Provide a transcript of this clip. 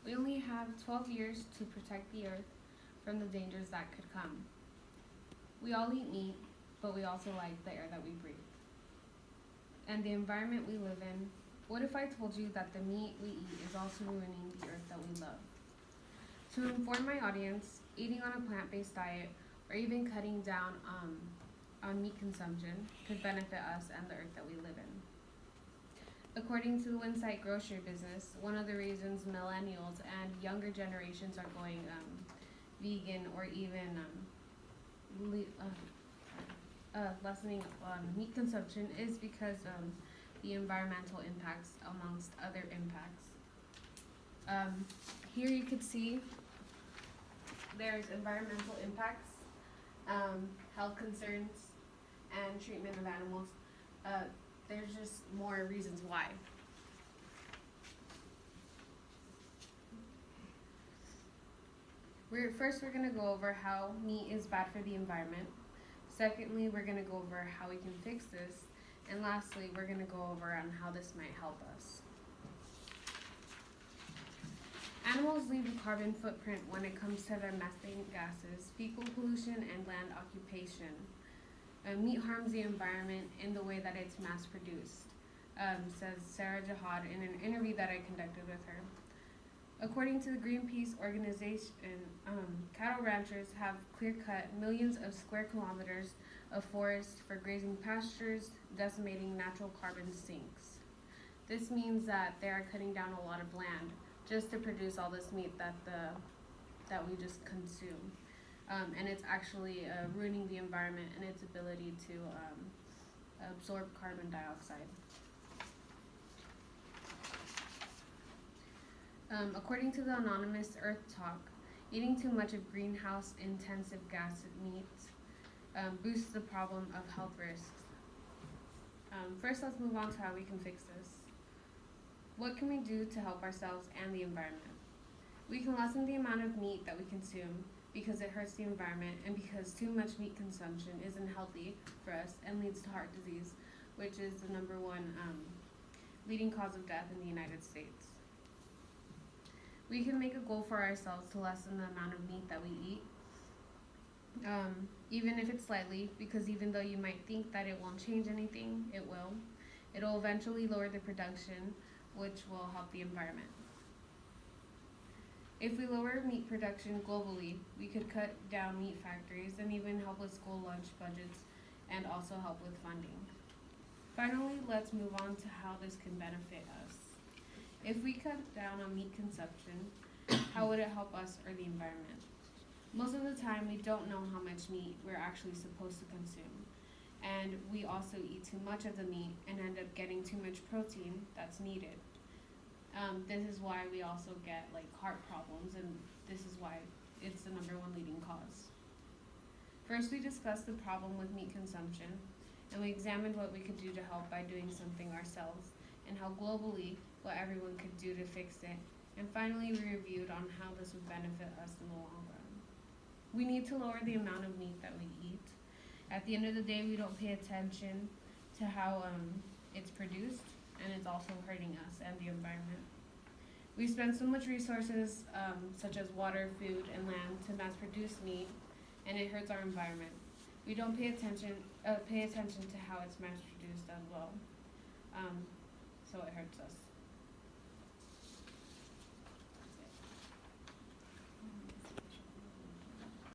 We only have 12 years to protect the earth from the dangers that could come. We all eat meat, but we also like the air that we breathe and the environment we live in. What if I told you that the meat we eat is also ruining the earth that we love? To inform my audience, eating on a plant-based diet or even cutting down on meat consumption could benefit us and the earth that we live in. According to the Winsight grocery business, one of the reasons millennials and younger generations are going vegan or even lessening on meat consumption is because the environmental impacts amongst other impacts. Here you could see there's environmental impacts, health concerns, and treatment of animals. There's just more reasons why. We're going to go over how meat is bad for the environment. Secondly, we're going to go over how we can fix this. And lastly, we're going to go over on how this might help us. Animals leave a carbon footprint when it comes to their methane gases, fecal pollution, and land occupation. Meat harms the environment in the way that it's mass-produced, says Sarah Jihad in an interview that I conducted with her. According to the Greenpeace organization, cattle ranchers have clear-cut millions of square kilometers of forest for grazing pastures, decimating natural carbon sinks. This means that they are cutting down a lot of land just to produce all this meat that we just consume. And it's actually ruining the environment and its ability to absorb carbon dioxide. According to the anonymous Earth Talk, eating too much of greenhouse-intensive gas meats boosts the problem of health risks. First, let's move on to how we can fix this. What can we do to help ourselves and the environment? We can lessen the amount of meat that we consume because it hurts the environment and because too much meat consumption isn't healthy for us and leads to heart disease, which is the number one leading cause of death in the United States. We can make a goal for ourselves to lessen the amount of meat that we eat, even if it's slightly, because even though you might think that it won't change anything, it will. It'll eventually lower the production, which will help the environment. If we lower meat production globally, we could cut down meat factories and even help with school lunch budgets and also help with funding. Finally, let's move on to how this can benefit us. If we cut down on meat consumption, how would it help us or the environment? Most of the time, we don't know how much meat we're actually supposed to consume. And we also eat too much of the meat and end up getting too much protein that's needed. This is why we also get heart problems, and this is why it's the number one leading cause. First, we discussed the problem with meat consumption, and we examined what we could do to help by doing something ourselves, and how globally what everyone could do to fix it. And finally, we reviewed on how this would benefit us in the long run. We need to lower the amount of meat that we eat. At the end of the day, we don't pay attention to how it's produced, and it's also hurting us and the environment. We spend so much resources, such as water, food, and land, to mass produce meat, and it hurts our environment. We don't pay attention to how it's mass produced as well, so it hurts us.